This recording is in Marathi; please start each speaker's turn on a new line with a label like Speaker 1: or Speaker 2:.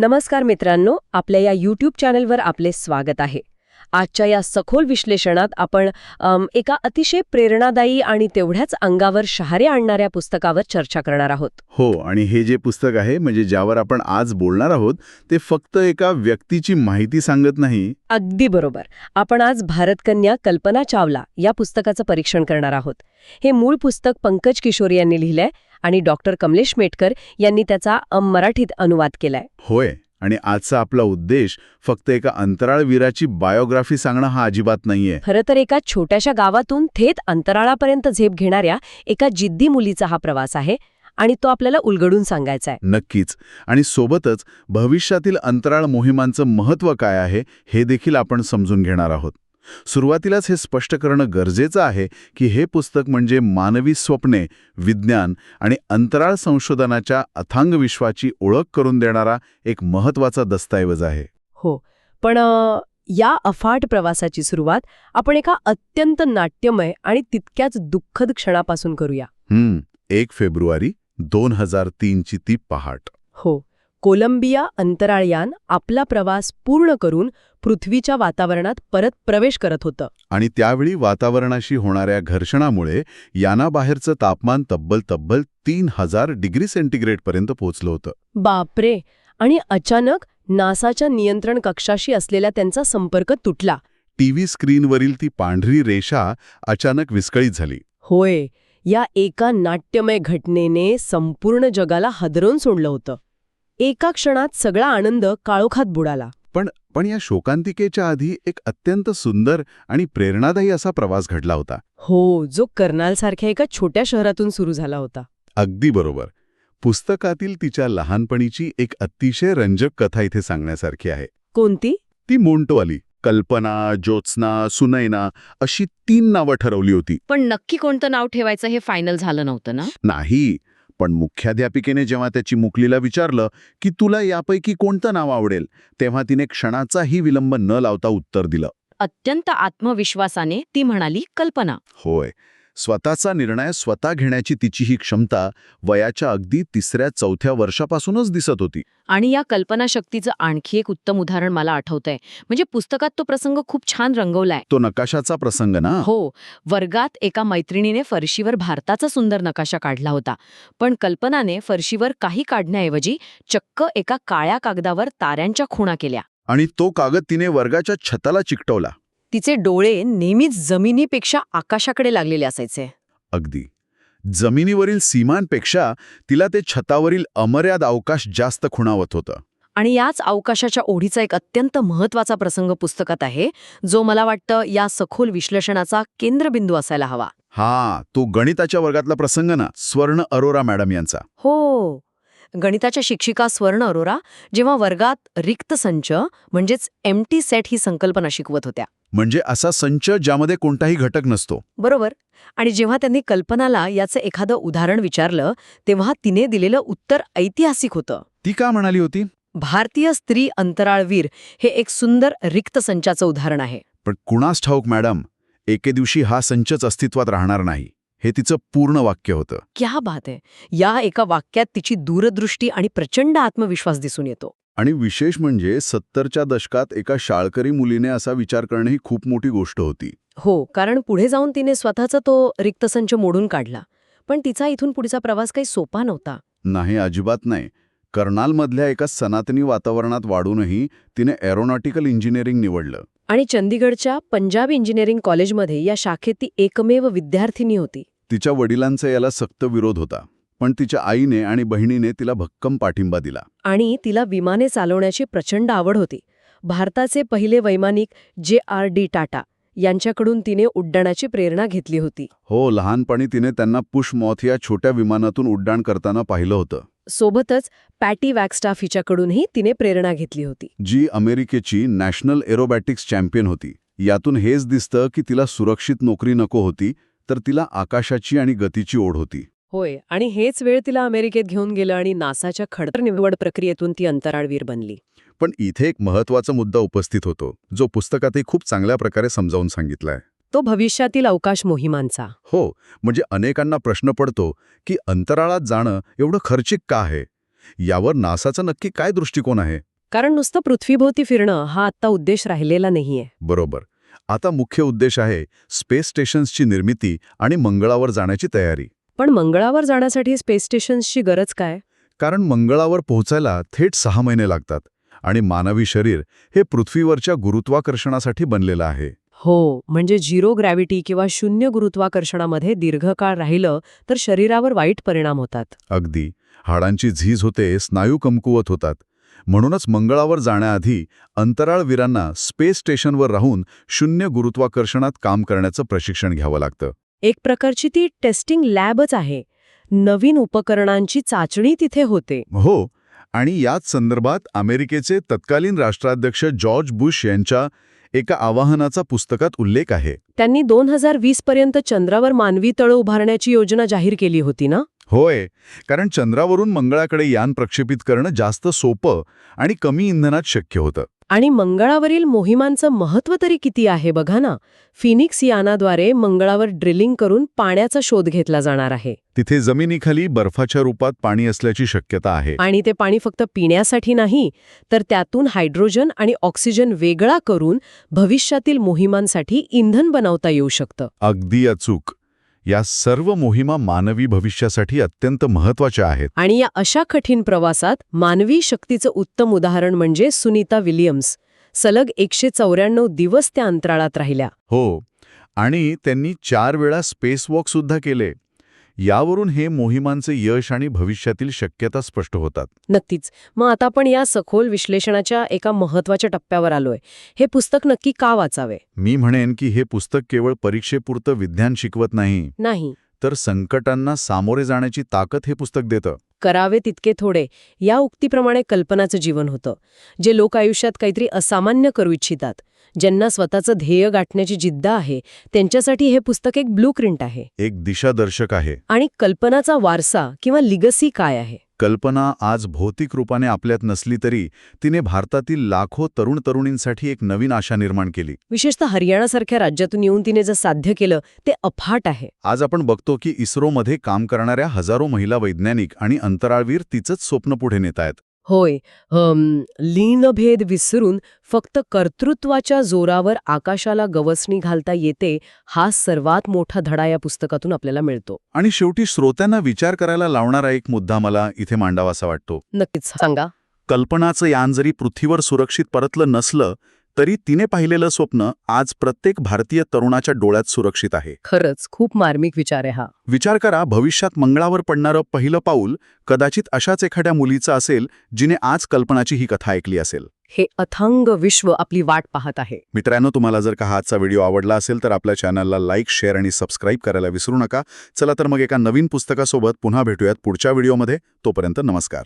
Speaker 1: नमस्कार मित्रांनो, आपल्या या यूट्यूब चॅनलवर आपले स्वागत आहे. आजच्या या सखोल विश्लेषणात आपण एका अतिशय प्रेरणादायी आणि तेवढ्याच अंगावर शहारे आणणाऱ्या पुस्तकावर चर्चा करणार आहोत.
Speaker 2: हो, आणि हे जे पुस्तक आहे म्हणजे ज्यावर आपण आज बोलणार आहोत ते फक्त एका व्यक्तीची माहिती सांगत नाही.
Speaker 1: अगदी बरोबर. आपण आज भारतकन्या कल्पना चावला या पुस्तकाचं परीक्षण करणार आहोत. हे मूळ पुस्तक पंकज किशोर यांनी लिहिलंय आणि डॉक्टर कमलेश मेटकर यांनी त्याचा मराठीत अनुवाद केलाय.
Speaker 2: होय, आणि आजचा आपला उद्देश फक्त एका अंतराळवीराची बायोग्राफी सांगणं हा अजिबात नाहीये.
Speaker 1: खरं तर एका छोट्याशा गावातून थेट अंतराळापर्यंत झेप घेणाऱ्या एका जिद्दी मुलीचा हा प्रवास आहे आणि तो आपल्याला उलगडून सांगायचा आहे.
Speaker 2: नक्कीच. आणि सोबतच भविष्यातील अंतराळ मोहिमांचं महत्त्व काय आहे हे देखील आपण समजून घेणार आहोत. सुरुवातीलाच हे स्पष्ट करणं गरजेचं आहे की हे पुस्तक म्हणजे मानवी स्वप्ने, विज्ञान आणि अंतराळ संशोधनाच्या अथांग विश्वाची ओळख करून देणारा एक महत्त्वाचा दस्तऐवज आहे.
Speaker 1: हो, पण या अफाट प्रवासाची सुरुवात आपण एका अत्यंत नाट्यमय आणि तितक्याच दुःखद क्षणापासून करूया.
Speaker 2: 1 फेब्रुवारी 2003 ची ती पहाट.
Speaker 1: हो, कोलंबिया अंतराळयान आपला प्रवास पूर्ण करून पृथ्वीच्या वातावरणात परत प्रवेश करत होतं.
Speaker 2: आणि त्यावेळी वातावरणाशी होणाऱ्या घर्षणामुळे यानाबाहेरचं तापमान तब्बल 3000 डिग्री सेंटीग्रेडपर्यंत पोहोचलं होतं.
Speaker 1: बापरे! आणि अचानक नासाच्या नियंत्रण कक्षाशी असलेला त्यांचा संपर्क तुटला.
Speaker 2: टीव्ही स्क्रीनवरील ती पांढरी रेषा अचानक विस्कळीत झाली.
Speaker 1: होय, या एका नाट्यमय घटनेने संपूर्ण जगाला हादरवून सोडलं होतं. एका क्षणात सगळा आनंद काळोखात बुडाला.
Speaker 2: पण या शोकांतिकेच्या आधी एक अत्यंत सुंदर आणि प्रेरणादायी असा प्रवास घडला होता.
Speaker 1: हो, जो कर्नालसारख्या एका छोट्या शहरातून सुरू झाला होता.
Speaker 2: अगदी बरोबर. पुस्तकातील तिच्या लहानपणीची एक अतिशय रंजक कथा इथे सांगण्यासारखी आहे.
Speaker 1: कोणती?
Speaker 2: ती मोंटोवाली. कल्पना, ज्योत्स्ना, सुनैना अशी 3 नावं ठरवली होती.
Speaker 3: पण नक्की कोणतं नाव ठेवायचं हे फायनल झालं नव्हतं ना?
Speaker 2: नाही, पण मुख्याध्यापिकेने जेव्हा त्याची मुकलीला विचारलं की तुला यापैकी कोणतं नाव आवडेल, तेव्हा तिने क्षणाचाही विलंब न लावता उत्तर दिलं.
Speaker 3: अत्यंत आत्मविश्वासाने ती म्हणाली, कल्पना.
Speaker 2: होय, स्वतःचा निर्णय स्वतः घेण्याची तिची ही क्षमता वयाच्या अगदी 3ऱ्या-4थ्या वर्षापासूनच दिसत होती.
Speaker 3: आणि या कल्पनाशक्तीचं आणखी एक उत्तम उदाहरण मला आठवतंय. म्हणजे पुस्तकात तो प्रसंग खूप छान रंगवलाय.
Speaker 2: तो नकाशाचा प्रसंग ना?
Speaker 3: हो, वर्गात एका मैत्रिणीने फरशीवर भारताचा सुंदर नकाशा काढला होता. पण कल्पनाने फरशीवर काही काढण्याऐवजी चक्क एका काळ्या कागदावर ताऱ्यांच्या खुणा केल्या.
Speaker 2: आणि तो कागद तिने वर्गाच्या छताला चिकटवला.
Speaker 3: तिचे डोळे नेहमीच जमिनीपेक्षा आकाशाकडे लागलेले असायचे.
Speaker 2: अगदी. जमिनीवरील सीमांपेक्षा तिला ते छतावरील अमर्याद अवकाश जास्त खुणावत होतं.
Speaker 3: आणि याच अवकाशाच्या ओढीचा एक अत्यंत महत्त्वाचा प्रसंग पुस्तकात आहे, जो मला वाटतं या सखोल विश्लेषणाचा केंद्रबिंदू असायला हवा.
Speaker 2: तो गणिताच्या वर्गातला प्रसंग ना, स्वर्ण अरोरा मॅडम यांचा.
Speaker 3: हो, गणिताच्या शिक्षिका स्वर्ण अरोरा जेव्हा वर्गात रिक्त संच म्हणजेच एम्प्टी सेट ही संकल्पना शिकवत होत्या.
Speaker 2: म्हणजे असा संच ज्यामध्ये कोणताही घटक नसतो.
Speaker 3: बरोबर. आणि जेव्हा त्यांनी कल्पनाला याचं एखादं उदाहरण विचारलं तेव्हा तिने दिलेलं उत्तर ऐतिहासिक होतं.
Speaker 2: ती का म्हणाली होती?
Speaker 3: भारतीय स्त्री अंतराळवीर हे एक सुंदर रिक्त संचाचं उदाहरण आहे.
Speaker 2: पण कुणास ठाऊक मॅडम, एके दिवशी हा संचच अस्तित्वात राहणार नाही, हे तिचं पूर्ण वाक्य होतं.
Speaker 3: क्या बात आहे. या एका वाक्यात तिची दूरदृष्टी आणि प्रचंड आत्मविश्वास दिसून येतो.
Speaker 2: आणि विशेष म्हणजे 70च्या दशकात एका शाळकरी मुलीने असा विचार करणं ही खूप मोठी गोष्ट होती.
Speaker 3: हो, कारण पुढे जाऊन तिने स्वतःचा तो रिक्त संच मोडून काढला. पण तिचा इथून पुढचा प्रवास काही सोपा नव्हता.
Speaker 2: नाही, अजिबात नाही. कर्नालमधल्या एका सनातनी वातावरणात वाढूनही तिने एरोनॉटिकल इंजिनिअरिंग निवडलं.
Speaker 3: आणि चंदीगडच्या पंजाब इंजिनिअरिंग कॉलेजमध्ये या शाखेत ती एकमेव विद्यार्थिनी होती.
Speaker 2: तिच्या वडिलांचा याला सक्त विरोध होता, पण तिच्या आईने आणि बहिणीने तिला भक्कम पाठिंबा दिला.
Speaker 3: आणि तिला विमाने चालवण्याची प्रचंड आवड होती. भारताचे पहिले वैमानिक JRD टाटा यांच्याकडून तिने उड्डाणाची प्रेरणा घेतली होती.
Speaker 2: हो, लहानपणी तिने त्यांना पुश मॉथ या छोट्या विमानातून उड्डाण करताना पाहिलं होतं.
Speaker 3: सोबतच पॅटी वॅगस्टाफ हिच्याकडूनही तिने प्रेरणा घेतली होती,
Speaker 2: जी अमेरिकेची नॅशनल एरोबॅटिक्स चॅम्पियन होती. यातून हेच दिसतं की तिला सुरक्षित नोकरी नको होती, तर तिला आकाशाची आणि गतीची ओढ होती.
Speaker 1: होय, आणि हेच वेळ तिला अमेरिकेत घेऊन गेलं आणि नासाच्या खडतर निवड प्रक्रियेतून ती अंतराळवीर बनली.
Speaker 2: पण इथे एक महत्त्वाचा मुद्दा उपस्थित होतो, जो पुस्तकातही खूप चांगल्या प्रकारे समजावून सांगितलाय.
Speaker 1: तो भविष्यातील अवकाश मोहिमांचा.
Speaker 2: हो, म्हणजे अनेकांना प्रश्न पडतो की अंतराळात जाणं एवढं खर्चिक का आहे? यावर नासाचा नक्की काय दृष्टिकोन आहे?
Speaker 1: कारण नुसतं पृथ्वीभोवती फिरणं हा आत्ता उद्देश राहिलेला नाहीये.
Speaker 2: बरोबर. आता मुख्य उद्देश आहे स्पेस स्टेशन्सची निर्मिती आणि मंगळावर जाण्याची तयारी.
Speaker 1: पण मंगळावर जाण्यासाठी स्पेस स्टेशन्सची गरज काय?
Speaker 2: कारण मंगळावर पोहोचायला थेट 6 महिने लागतात आणि मानवी शरीर हे पृथ्वीवरच्या गुरुत्वाकर्षणासाठी बनलेलं आहे.
Speaker 1: हो, म्हणजे झिरो ग्रॅव्हिटी किंवा शून्य गुरुत्वाकर्षणामध्ये दीर्घकाळ राहिलं तर शरीरावर वाईट परिणाम होतात.
Speaker 2: अगदी. हाडांची झीज होते, स्नायू कमकुवत होतात. म्हणूनच मंगळावर जाण्याआधी अंतराळवीरांना स्पेस स्टेशनवर राहून शून्य गुरुत्वाकर्षणात काम करण्याचं प्रशिक्षण घ्यावं लागतं.
Speaker 1: एक प्रकारची ती टेस्टिंग लॅबच आहे. नवीन उपकरणांची चाचणी तिथे होते.
Speaker 2: हो. आणि याच संदर्भात अमेरिकेचे तत्कालीन राष्ट्राध्यक्ष जॉर्ज बुश यांच्या एका आवाहनाचा पुस्तकात उल्लेख आहे.
Speaker 1: त्यांनी 2020 पर्यंत चंद्रावर मानवी तळ उभारण्याची योजना जाहीर केली होती ना?
Speaker 2: होय. कारण चंद्रावरून मंगळाकडे यान प्रक्षेपित करणं जास्त सोपं आणि कमी इंधनात शक्य होतं.
Speaker 1: आणि मंगळावरील मोहिमांचं महत्त्व तरी किती आहे बघा ना. फिनिक्स यानाद्वारे मंगळावर ड्रिलिंग करून पाण्याचा शोध घेतला जाणार आहे.
Speaker 2: तिथे जमिनीखाली बर्फाच्या रूपात पाणी असल्याची शक्यता आहे.
Speaker 1: आणि ते पाणी फक्त पिण्यासाठी नाही, तर त्यातून हायड्रोजन आणि ऑक्सिजन वेगळा करून भविष्यातील मोहिमांसाठी इंधन बनवता येऊ शकतं.
Speaker 2: अगदी अचूक. या सर्व मोहिमा मानवी भविष्यासाठी अत्यंत महत्वाच्या आहेत.
Speaker 1: आणि या अशा कठीण प्रवासात मानवी शक्तीचं उत्तम उदाहरण म्हणजे सुनीता विलियम्स. सलग 194 दिवस त्या अंतराळात राहिल्या.
Speaker 2: हो. आणि त्यांनी 4 वेळा स्पेस वॉक सुद्धा केले. यावरून हे मोहिमांचे यश आणि भविष्यातील शक्यता स्पष्ट होतात.
Speaker 1: नक्कीच. मग आता आपण या सखोल विश्लेषणाच्या एका महत्त्वाच्या टप्प्यावर आलोय. हे पुस्तक नक्की का वाचावे?
Speaker 2: मी म्हणेन की हे पुस्तक केवळ परीक्षेपुरतं विज्ञान शिकवत नाही, तर संकटांना सामोरे जाण्याची ताकद हे पुस्तक देतं.
Speaker 1: करावे तितके थोडे या उक्तीप्रमाणे कल्पनाचं जीवन होतं. जे लोक आयुष्यात काहीतरी असामान्य करू इच्छितात, ज्यांना स्वतःचं ध्येय गाठण्याची जिद्द आहे, त्यांच्यासाठी हे पुस्तक एक ब्लूप्रिंट आहे.
Speaker 2: एक दिशादर्शक आहे.
Speaker 1: आणि कल्पनाचा वारसा किंवा लिगसी काय आहे?
Speaker 2: कल्पना आज भौतिक रूपाने आपल्यात नसली तरी तिने भारतातील लाखो तरुण तरुणींसाठी एक नवीन आशा निर्माण केली.
Speaker 1: विशेषतः हरियाणासारख्या राज्यातून येऊन तिने जे साध्य केलं ते अफाट आहे.
Speaker 2: आज आपण बघतो की इस्रोमध्ये काम करणाऱ्या हजारो महिला वैज्ञानिक आणि अंतराळवीर तिचंच स्वप्न पुढे नेत आहेत.
Speaker 1: होय. लीनभेद विसरून फक्त कर्तृत्वाच्या जोरावर आकाशाला गवसणी घालता येते, हा सर्वात मोठा धडा या पुस्तकातून आपल्याला मिळतो.
Speaker 2: आणि शेवटी श्रोत्यांना विचार करायला लावणारा एक मुद्दा मला इथे मांडावासा वाटतो.
Speaker 1: नक्कीच सांगा.
Speaker 2: कल्पनाचं यान जरी पृथ्वीवर सुरक्षित परतलं नसलं तरी तिने पाहिलेलं स्वप्न आज प्रत्येक भारतीय तरुणाच्या डोळ्यात सुरक्षित आहे.
Speaker 1: खरंच खूप मार्मिक विचार आहे हा.
Speaker 2: विचार करा, भविष्यात मंगळावर पडणारं पहिलं पाऊल कदाचित अशाच एखाद्या मुलीचं असेल जिने आज कल्पनाची ही कथा ऐकली असेल.
Speaker 1: हे अथांग विश्व आपली वाट पाहत आहे.
Speaker 2: मित्रांनो, तुम्हाला जर का आजचा व्हिडिओ आवडला असेल तर आपल्या चॅनलला लाईक, शेअर आणि सबस्क्राईब करायला विसरू नका. चला तर मग एका नवीन पुस्तकासोबत पुन्हा भेटूयात पुढच्या व्हिडिओमध्ये. तोपर्यंत नमस्कार.